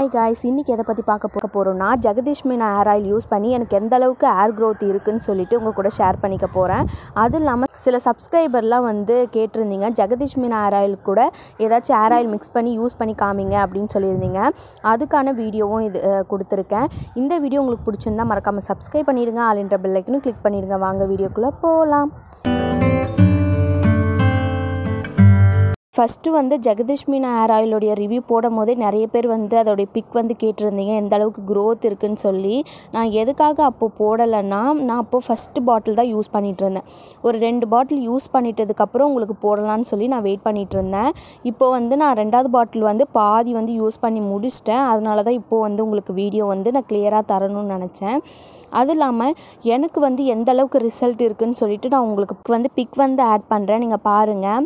Hi guys, இன்னைக்கு எதை பற்றி பார்க்க போகிறோம்னா ஜெகதீஷ்மினா ஹேர் ஆயில் யூஸ் பண்ணி எனக்கு எந்த அளவுக்கு ஹேர் க்ரோத் இருக்குன்னு சொல்லிட்டு உங்கள் கூட ஷேர் பண்ணிக்க போகிறேன். அதுவும் இல்லாமல் சில சப்ஸ்கிரைபர்லாம் வந்து கேட்டிருந்தீங்க ஜெகதீஷ்மினா ஹேர் ஆயில் கூட ஏதாச்சும் ஹேர் ஆயில் மிக்ஸ் பண்ணி யூஸ் பண்ணி காமிங்க அப்படின்னு சொல்லியிருந்தீங்க. அதுக்கான வீடியோவும் இது கொடுத்துருக்கேன். இந்த வீடியோ உங்களுக்கு பிடிச்சிருந்தா மறக்காமல் சப்ஸ்கிரைப் பண்ணிடுங்க, ஆல் என்ற பெல் ஐக்கனும் கிளிக் பண்ணிடுங்க. வாங்க வீடியோக்குள்ளே போகலாம். ஃபஸ்ட்டு வந்து ஜெகதீஷ்மினா ஹேர் ஆயிலுடைய ரிவ்யூ போடும் போதே நிறைய பேர் வந்து அதோடைய பிக் வந்து கேட்டிருந்தீங்க எந்த அளவுக்கு க்ரோத் இருக்குதுன்னு சொல்லி. நான் எதுக்காக அப்போது போடலைன்னா, நான் அப்போது ஃபஸ்ட்டு பாட்டில் தான் யூஸ் பண்ணிகிட்டு இருந்தேன். ஒரு 2 பாட்டில் யூஸ் பண்ணிட்டதுக்கப்புறம் உங்களுக்கு போடலான்னு சொல்லி நான் வெயிட் பண்ணிகிட்டு இருந்தேன். இப்போ வந்து நான் 2வது பாட்டில் வந்து பாதி வந்து யூஸ் பண்ணி முடிச்சிட்டேன். அதனால தான் இப்போது வந்து உங்களுக்கு வீடியோ வந்து நான் கிளியராக தரணும்னு நினச்சேன். அதுவும் இல்லாமல் எனக்கு வந்து எந்த அளவுக்கு ரிசல்ட் இருக்குதுன்னு சொல்லிட்டு நான் உங்களுக்கு வந்து பிக் வந்து ஆட் பண்ணுறேன், நீங்கள் பாருங்கள்.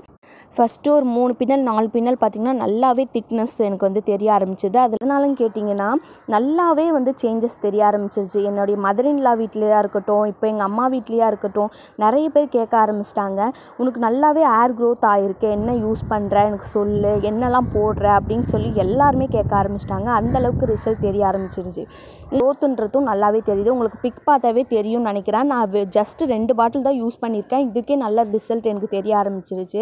ஃபஸ்ட்டு ஒரு 3 பின்னல் 4 பின்னல் பார்த்திங்கன்னா நல்லாவே திக்னஸ் எனக்கு வந்து தெரிய ஆரம்பிச்சிது. அதனாலும் கேட்டிங்கன்னா நல்லாவே வந்து சேஞ்சஸ் தெரிய ஆரம்பிச்சிருச்சு. என்னுடைய மதர்-இன்-லா வீட்லையா இருக்கட்டும், இப்போ எங்கள் அம்மா வீட்லையா இருக்கட்டும், நிறைய பேர் கேட்க ஆரம்பிச்சிட்டாங்க, உனக்கு நல்லாவே ஹேர் க்ரோத் ஆகிருக்கு, என்ன யூஸ் பண்ணுற எனக்கு சொல்லு, என்னெல்லாம் போடுற அப்படின்னு சொல்லி எல்லாருமே கேட்க ஆரம்பிச்சிட்டாங்க. அந்தளவுக்கு ரிசல்ட் தெரிய ஆரம்பிச்சிருச்சு. க்ரோத்துன்றதும் நல்லாவே தெரியுது. உங்களுக்கு பிக் பார்த்தாவே தெரியும்னு நினைக்கிறேன். நான் ஜஸ்ட்டு 2 பாட்டில் தான் யூஸ் பண்ணியிருக்கேன். இதுக்கே நல்ல ரிசல்ட் எனக்கு தெரிய ஆரம்பிச்சிருச்சு.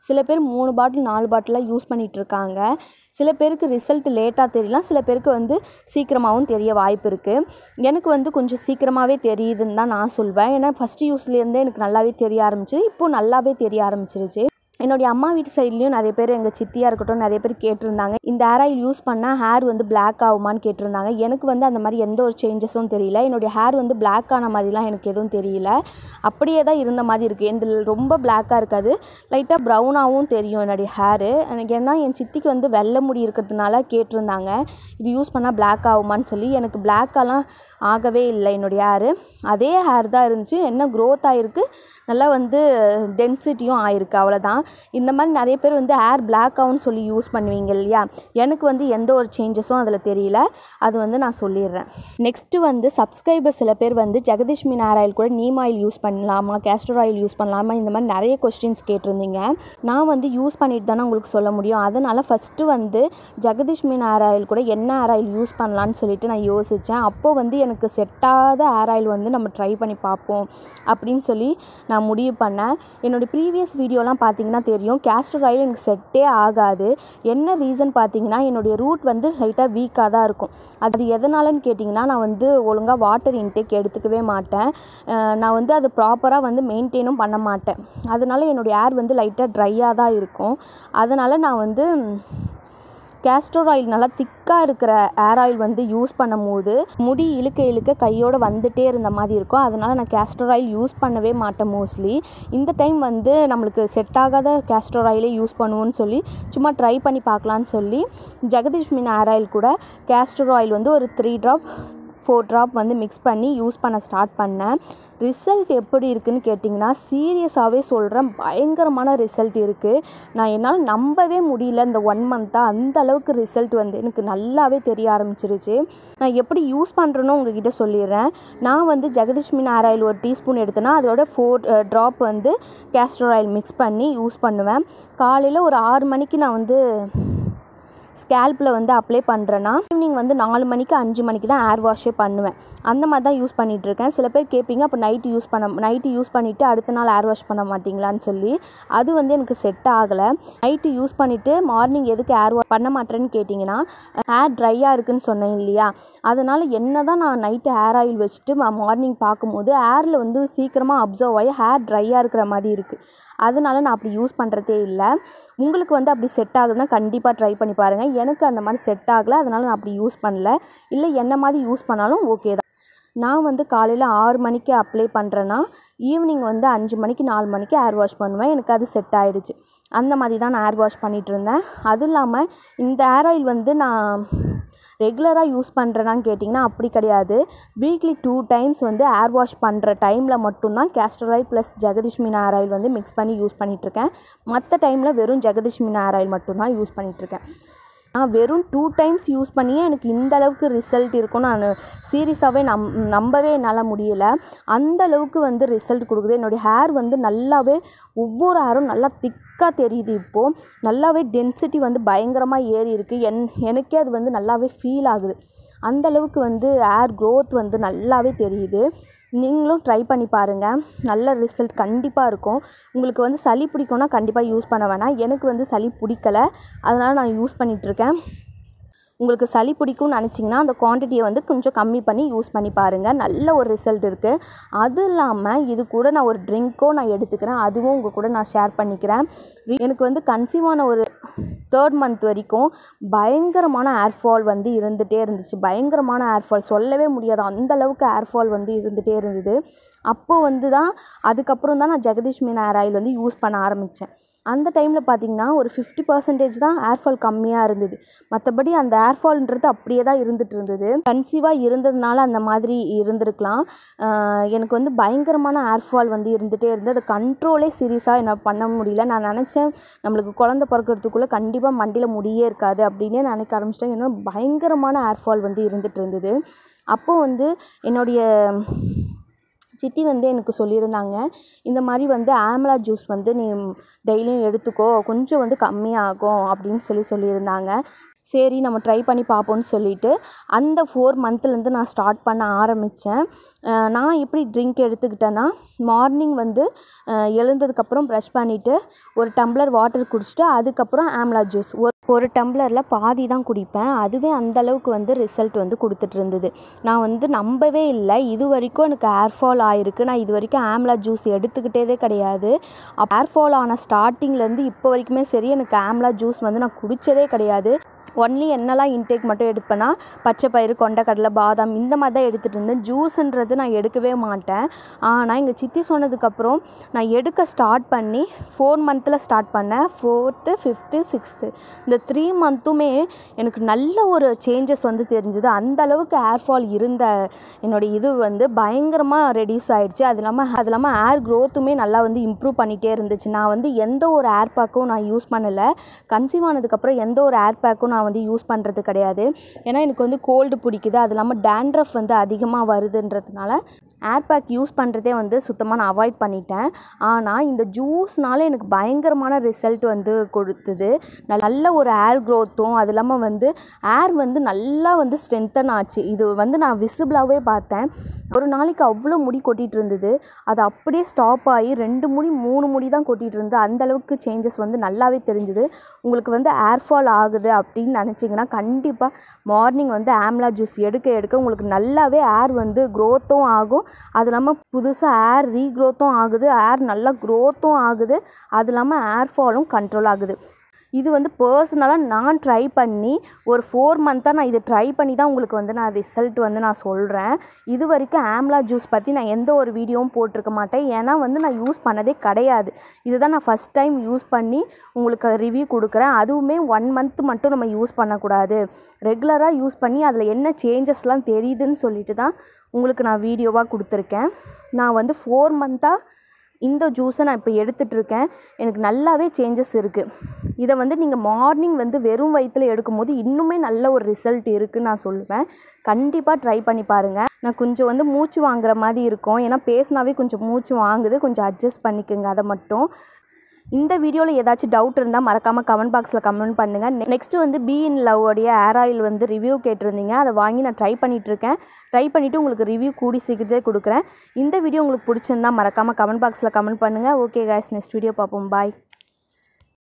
சில பேர் 3 பாட்டில் 4 பாட்டிலாக யூஸ் பண்ணிகிட்ருக்காங்க. சில பேருக்கு ரிசல்ட் லேட்டாக தெரியலாம், சில பேருக்கு வந்து சீக்கிரமாகவும் தெரிய வாய்ப்பு இருக்குது. எனக்கு வந்து கொஞ்சம் சீக்கிரமாகவே தெரியுதுன்னு தான் நான் சொல்வேன். ஏன்னா ஃபஸ்ட்டு யூஸ்லேருந்தே எனக்கு நல்லாவே தெரிய ஆரம்பிச்சிது. இப்போது நல்லாவே தெரிய ஆரம்பிச்சிருச்சு. என்னுடைய அம்மா வீட்டு சைட்லேயும் நிறைய பேர், எங்கள் சித்தியாக இருக்கட்டும், நிறைய பேர் கேட்டிருந்தாங்க இந்த ஹேர் ஆயில் யூஸ் பண்ணால் ஹேர் வந்து பிளாக் ஆகுமான்னு கேட்டிருந்தாங்க. எனக்கு வந்து அந்த மாதிரி எந்த ஒரு சேஞ்சஸும் தெரியல. என்னுடைய ஹேர் வந்து பிளாக் ஆன மாதிரிலாம் எனக்கு எதுவும் தெரியல. அப்படியே தான் இருந்த மாதிரி இருக்குது. எந்த ரொம்ப பிளாக்காக இருக்காது, லைட்டாக ப்ரௌனாகவும் தெரியும் என்னுடைய ஹேரு. எனக்கு ஏன்னா என் சித்திக்கு வந்து வெள்ளை முடி இருக்கிறதுனால கேட்டிருந்தாங்க இது யூஸ் பண்ணால் பிளாக் ஆகுமான்னு சொல்லி. எனக்கு பிளாக்காலாம் ஆகவே இல்லை. என்னுடைய ஹேரு அதே ஹேர் தான் இருந்துச்சு. என்ன க்ரோத் ஆகிருக்கு, நல்லா வந்து டென்சிட்டியும் ஆகிருக்கு, அவ்வளோதான். இந்த மாதிரி நிறைய பேர் வந்து ஹேர் பிளாக் ஆகும்னு சொல்லி யூஸ் பண்ணுவீங்க இல்லையா. எனக்கு வந்து எந்த ஒரு சேஞ்சஸும் அதில் தெரியல. அது வந்து நான் சொல்லிடுறேன். நெக்ஸ்ட்டு வந்து சப்ஸ்கிரைபர் சில பேர் வந்து ஜெகதீஷ்மினா ஹேர் ஆயில் கூட நீம் ஆயில் யூஸ் பண்ணலாமா, கேஸ்டர் ஆயில் யூஸ் பண்ணலாமா, இந்த மாதிரி நிறைய கொஸ்டின்ஸ் கேட்டிருந்தீங்க. நான் வந்து யூஸ் பண்ணிட்டு தானே உங்களுக்கு சொல்ல முடியும். அதனால் ஃபஸ்ட்டு வந்து ஜெகதீஷ்மினா ஹேர் ஆயில் கூட என்ன ஹேர் ஆயில் யூஸ் பண்ணலான்னு சொல்லிட்டு நான் யோசித்தேன். அப்போது வந்து எனக்கு செட்டாத ஹேர் ஆயில் வந்து நம்ம ட்ரை பண்ணி பார்ப்போம் அப்படின்னு சொல்லி நான் முடிவு பண்ணேன். என்னோடய ப்ரீவியஸ் வீடியோலாம் பார்த்தீங்கன்னா தெரியும், கேஸ்டர் ஆயில் எனக்கு செட்டே ஆகாது. என்ன ரீசன் பார்த்தீங்கன்னா, என்னுடைய ரூட் வந்து லைட்டாக வீக்காக தான் இருக்கும். அது எதனாலன்னு கேட்டிங்கன்னா, நான் வந்து ஒழுங்காக வாட்டர் இன்டேக் எடுத்துக்கவே மாட்டேன். நான் வந்து அது ப்ராப்பராக வந்து மெயின்டைனும் பண்ண மாட்டேன். அதனால என்னுடைய ஹேர் வந்து லைட்டாக ட்ரையாக தான் இருக்கும். அதனால் நான் வந்து கேஸ்டர் ஆயில் நல்லா திக்காக இருக்கிற ஹேர் ஆயில் வந்து யூஸ் பண்ணும் போது முடி இழுக்க கையோடு வந்துகிட்டே இருந்த மாதிரி இருக்கும். அதனால் நான் கேஸ்டர் ஆயில் யூஸ் பண்ணவே மாட்டேன் மோஸ்ட்லி. இந்த டைம் வந்து நம்மளுக்கு செட் ஆகாத கேஸ்டர் ஆயிலே யூஸ் பண்ணுவோன்னு சொல்லி சும்மா ட்ரை பண்ணி பார்க்கலான்னு சொல்லி ஜெகதீஷ்மினா ஹேர் ஆயில் கூட கேஸ்டர் ஆயில் வந்து ஒரு 3 ட்ராப் 4 ட்ராப் வந்து மிக்ஸ் பண்ணி யூஸ் பண்ண ஸ்டார்ட் பண்ணேன். ரிசல்ட் எப்படி இருக்குதுன்னு கேட்டிங்கன்னா, சீரியஸாகவே சொல்கிறேன், பயங்கரமான ரிசல்ட் இருக்குது. நான் என்னால் நம்பவே முடியல. இந்த 1 மந்த்தாக அந்த அளவுக்கு ரிசல்ட் வந்து எனக்கு நல்லாவே தெரிய ஆரம்பிச்சிருச்சு. நான் எப்படி யூஸ் பண்ணுறேன்னு உங்ககிட்ட சொல்லிடுறேன். நான் வந்து ஜெகதீஷ்மினா ஹேர் ஆயில் 1 டீஸ்பூன் எடுத்தேன்னா அதோட 4 ட்ராப் வந்து கேஸ்டர் ஆயில் மிக்ஸ் பண்ணி யூஸ் பண்ணுவேன். காலையில் ஒரு 6 மணிக்கு நான் வந்து ஸ்கேல்பில் வந்து அப்ளை பண்ணுறேன்னா ஈவினிங் வந்து 4 மணிக்கு 5 மணிக்கு தான் ஹேர் வாஷே பண்ணுவேன். அந்த மாதிரி தான் யூஸ் பண்ணிகிட்ருக்கேன். சில பேர் கேட்பீங்க, அப்போ நைட்டு யூஸ் பண்ணிவிட்டு அடுத்த நாள் ஹேர் வாஷ் பண்ண மாட்டிங்களான்னு சொல்லி. அது வந்து எனக்கு செட் ஆகலை. நைட்டு யூஸ் பண்ணிவிட்டு மார்னிங் எதுக்கு ஹேர் வாஷ் பண்ண மாட்டேன்னு கேட்டிங்கன்னா, ஹேர் ட்ரையாக இருக்குதுன்னு சொன்னேன் இல்லையா. அதனால் என்ன தான் நான் நைட்டு ஹேர் ஆயில் வச்சுட்டு மார்னிங் பார்க்கும்போது ஹேரில் வந்து சீக்கிரமாக அப்சர்வ் ஆகி ஹேர் ட்ரையாக இருக்கிற மாதிரி இருக்குது. அதனால நான் அப்படி யூஸ் பண்ணுறதே இல்லை. உங்களுக்கு வந்து அப்படி செட் ஆகுதுன்னா கண்டிப்பாக ட்ரை பண்ணி பாருங்கள். எனக்கு அந்த மாதிரி செட் ஆகலை, அதனால் நான் அப்படி யூஸ் பண்ணல. இல்லை என்ன மாதிரி யூஸ் பண்ணாலும் ஓகே தான். நான் வந்து காலையில் 6 மணிக்கு அப்ளை பண்ணுறேன்னா ஈவினிங் வந்து 5 மணிக்கு 4 மணிக்கு ஹேர் வாஷ் பண்ணுவேன். எனக்கு அது செட் ஆகிடுச்சு. அந்த மாதிரி தான் நான் ஹேர் வாஷ் பண்ணிகிட்டு இருந்தேன். அதுவும் இல்லாமல் இந்த ஹேர் ஆயில் வந்து நான் ரெகுலராக யூஸ் பண்ணுறேனான்னு கேட்டிங்கன்னா அப்படி கிடையாது. வீக்லி 2 டைம்ஸ் வந்து ஹேர் வாஷ் பண்ணுற டைமில் மட்டும்தான் கேஸ்டர் ஆயில் ப்ளஸ் ஜெகதீஷ்மினா ஹேர் ஆயில் வந்து மிக்ஸ் பண்ணி யூஸ் பண்ணிகிட்ருக்கேன். மற்ற டைமில் வெறும் ஜெகதீஷ்மினா ஹேர் ஆயில் மட்டும்தான் யூஸ் பண்ணிகிட்ருக்கேன். நான் வெறும் 2 டைம்ஸ் யூஸ் பண்ணியே எனக்கு இந்த அளவுக்கு ரிசல்ட் இருக்கும் நான் சீரியஸாகவே நம்பவே என்னால் முடியல. அந்த அளவுக்கு வந்து ரிசல்ட் கொடுக்குது. என்னுடைய ஹேர் வந்து நல்லாவே ஒவ்வொரு ஹேரும் நல்லா திக்காக தெரியுது. இப்போது நல்லாவே டென்சிட்டி வந்து பயங்கரமாக ஏறி இருக்குது. எனக்கே அது வந்து நல்லாவே ஃபீல் ஆகுது. அந்த அளவுக்கு வந்து ஹேர் க்ரோத் வந்து நல்லாவே தெரியுது. நீங்களும் ட்ரை பண்ணி பாருங்கள். நல்ல ரிசல்ட் கண்டிப்பாக இருக்கும். உங்களுக்கு வந்து சளி பிடிக்கும்னா கண்டிப்பாக யூஸ் பண்ண வேணாம். எனக்கு வந்து சளி பிடிக்கலை, அதனால் நான் யூஸ் பண்ணிகிட்ருக்கேன். உங்களுக்கு சளி பிடிக்கும்னு நினச்சிங்கன்னா அந்த குவான்டிட்டியை வந்து கொஞ்சம் கம்மி பண்ணி யூஸ் பண்ணி பாருங்கள். நல்ல ஒரு ரிசல்ட் இருக்குது. அது இல்லாமல் இது கூட நான் ஒரு ட்ரிங்க்கும் நான் எடுத்துக்கிறேன். அதுவும் உங்கள் கூட நான் ஷேர் பண்ணிக்கிறேன். எனக்கு வந்து கன்சீவ் ஆன ஒரு 3rd மந்த் வரைக்கும் பயங்கரமான ஹேர் ஃபால் வந்து இருந்துகிட்டே இருந்துச்சு. பயங்கரமான ஹேர் ஃபால் சொல்லவே முடியாது. அந்தளவுக்கு ஹேர் ஃபால் வந்து இருந்துகிட்டே இருந்தது. அப்போது வந்து தான் அதுக்கப்புறம் தான் நான் ஜெகதீஷ் மீனா ஹேர் ஆயில் வந்து யூஸ் பண்ண ஆரம்பித்தேன். அந்த டைமில் பார்த்திங்கன்னா ஒரு 50% தான் ஹேர் ஃபால் கம்மியாக இருந்தது. மற்றபடி அந்த ஹேர் ஃபால்ன்றது அப்படியே தான் இருந்துகிட்டு இருந்தது. கன்சீவாக இருந்ததுனால அந்த மாதிரி இருந்திருக்கலாம். எனக்கு வந்து பயங்கரமான ஹேர் ஃபால் வந்து இருந்துகிட்டே இருந்தது. அது கண்ட்ரோலே சீரியஸாக என்ன பண்ண முடியல. நான் நினச்சேன் நம்மளுக்கு குழந்தை பிறக்கிறதுக்குள்ளே கண்டிப்பாக மண்டியில் முடியே இருக்காது அப்படின்னே நினைக்க ஆரம்பிச்சிட்டேன். ஏன்னா பயங்கரமான ஹேர் ஃபால் வந்து இருந்துகிட்டு இருந்தது. அப்போது வந்து என்னுடைய சித்தி வந்து எனக்கு சொல்லியிருந்தாங்க, இந்த மாதிரி வந்து ஆம்லா ஜூஸ் வந்து நீ டெய்லியும் எடுத்துக்கோ, கொஞ்சம் வந்து கம்மியாகும் அப்படின்னு சொல்லியிருந்தாங்க. சரி நம்ம ட்ரை பண்ணி பார்ப்போம்னு சொல்லிவிட்டு அந்த 4 மந்த்லேருந்து நான் ஸ்டார்ட் பண்ண ஆரம்பித்தேன். நான் எப்படி ட்ரிங்க் எடுத்துக்கிட்டேன்னா, மார்னிங் வந்து எழுந்ததுக்கப்புறம் ப்ரஷ் பண்ணிவிட்டு ஒரு டம்ளர் வாட்டர் குடிச்சிட்டு அதுக்கப்புறம் ஆம்லா ஜூஸ் ஒரு டம்ளரில் பாதி தான் குடிப்பேன். அதுவே அந்தளவுக்கு வந்து ரிசல்ட் வந்து கொடுத்துட்டு இருந்தது. நான் வந்து நம்பவே இல்லை. இது வரைக்கும் எனக்கு ஹேர் ஃபால் ஆகிருக்கு. நான் இது வரைக்கும் ஆம்லா ஜூஸ் எடுத்துக்கிட்டதே கிடையாது. ஹேர் ஃபால் ஆன ஸ்டார்டிங்லேருந்து இப்போ வரைக்குமே சரி எனக்கு ஆம்லா ஜூஸ் வந்து நான் குடித்ததே கிடையாது. ஒன்லி என்னெல்லாம் இன்டேக் மட்டும் எடுப்பேன்னா பச்சை பயிறு, கொண்டைக்கடலை, பாதாம் இந்த மாதிரி தான் எடுத்துகிட்டு இருந்தேன். ஜூஸுன்றது நான் எடுக்கவே மாட்டேன். ஆனால் எங்கள் சித்தி சொன்னதுக்கப்புறம் நான் எடுக்க ஸ்டார்ட் பண்ணி 4 மந்தில் ஸ்டார்ட் பண்ணேன். 4th, 5th, 6th இந்த 3 மந்த்துமே எனக்கு நல்ல ஒரு சேஞ்சஸ் வந்து தெரிஞ்சுது. அந்தளவுக்கு ஹேர் ஃபால் இருந்த என்னுடைய இது வந்து பயங்கரமாக ரெடியூஸ் ஆகிடுச்சு. அது இல்லாமல் ஹேர் க்ரோத்துமே நல்லா வந்து இம்ப்ரூவ் பண்ணிகிட்டே இருந்துச்சு. நான் வந்து எந்த ஒரு ஹேர் பேக்கும் நான் யூஸ் பண்ணலை. கன்சீவ் ஆனதுக்கப்புறம் எந்த ஒரு ஹேர் பேக்கும் நான் வந்து யூஸ் பண்ணுறது கிடையாது. ஏன்னா எனக்கு வந்து கோல்டு பிடிக்குது. அது இல்லாமல் டேண்ட்ரஃப் வந்து அதிகமாக வருதுன்றதுனால ஹேர் பேக் யூஸ் பண்ணுறதே வந்து சுத்தமாக நான் அவாய்ட் பண்ணிட்டேன். ஆனால் இந்த ஜூஸ்னால எனக்கு பயங்கரமான ரிசல்ட் வந்து கொடுத்தது. நல்ல ஒரு ஹேர் க்ரோத்தும் அது இல்லாமல் வந்து ஹேர் வந்து நல்லா வந்து ஸ்ட்ரென்த்தன் ஆச்சு. இது வந்து நான் விசிபிளாகவே பார்த்தேன். ஒரு நாளைக்கு அவ்வளோ முடி கொட்டிகிட்டு இருந்தது. அது அப்படியே ஸ்டாப் ஆகி 2 முடி 3 முடி தான் கொட்டிகிட்டு இருந்தது. அந்தளவுக்கு சேஞ்சஸ் வந்து நல்லாவே தெரிஞ்சுது. உங்களுக்கு வந்து ஹேர் ஃபால் ஆகுது அப்படின்னு நினச்சிங்கன்னா கண்டிப்பாக மார்னிங் வந்து ஆம்லா ஜூஸ் எடுக்க உங்களுக்கு நல்லாவே ஹேர் வந்து க்ரோத்தும் ஆகும். அது இல்லாமல் புதுசாக ஹேர் ரீக்ரோத்தும் ஆகுது. ஹேர் நல்லா க்ரோத்தும் ஆகுது. அது இல்லாமல் ஹேர் ஃபாலும் கண்ட்ரோல் ஆகுது. இது வந்து பர்சனலாக நான் ட்ரை பண்ணி ஒரு 4 மந்த்தாக நான் இதை ட்ரை பண்ணி தான் உங்களுக்கு வந்து நான் ரிசல்ட் வந்து நான் சொல்கிறேன். இது வரைக்கும் ஆம்லா ஜூஸ் பற்றி நான் எந்த ஒரு வீடியோவும் போட்டிருக்க மாட்டேன். ஏன்னா வந்து நான் யூஸ் பண்ணதே கிடையாது. இதுதான் நான் ஃபஸ்ட் டைம் யூஸ் பண்ணி உங்களுக்கு ரிவ்யூ கொடுக்குறேன். அதுவுமே 1 மந்த் மட்டும் நம்ம யூஸ் பண்ணக்கூடாது. ரெகுலராக யூஸ் பண்ணி அதில் என்ன சேஞ்சஸ்லாம் தெரியுதுன்னு சொல்லிட்டு தான் உங்களுக்கு நான் வீடியோவாக கொடுத்துருக்கேன். நான் வந்து 4 மந்த்தாக இந்த ஜூஸை நான் இப்போ எடுத்துகிட்ருக்கேன். எனக்கு நல்லாவே சேஞ்சஸ் இருக்குது. இதை வந்து நீங்கள் மார்னிங் வந்து வெறும் வயிற்றில் எடுக்கும்போது இன்னுமே நல்ல ஒரு ரிசல்ட் இருக்குதுன்னு நான் சொல்லுவேன். கண்டிப்பாக ட்ரை பண்ணி பாருங்கள். நான் கொஞ்சம் வந்து மூச்சு வாங்குற மாதிரி இருக்கும். ஏன்னா பேசினாவே கொஞ்சம் மூச்சு வாங்குது. கொஞ்சம் அட்ஜஸ்ட் பண்ணிக்கோங்க அதை மட்டும். இந்த வீடியோவில் ஏதாச்சும் டவுட் இருந்தால் மறக்காமல் கமெண்ட் பாக்ஸில் கமெண்ட் பண்ணுங்கள். நெக்ஸ்ட்டு வந்து பி இன் லவ் உடைய ஹேர் ஆயில் வந்து ரிவ்யூ கேட்டிருந்தீங்க. அதை வாங்கி நான் ட்ரை பண்ணிகிட்ருக்கேன். ட்ரை பண்ணிவிட்டு உங்களுக்கு ரிவ்யூ கூடி சீக்கிரத்தே கொடுக்குறேன். இந்த வீடியோ உங்களுக்கு பிடிச்சிருந்தா மறக்காமல் கமெண்ட் பாக்ஸில் கமெண்ட் பண்ணுங்கள். ஓகே கைஸ், நெக்ஸ்ட் வீடியோ பார்ப்போம். பாய்.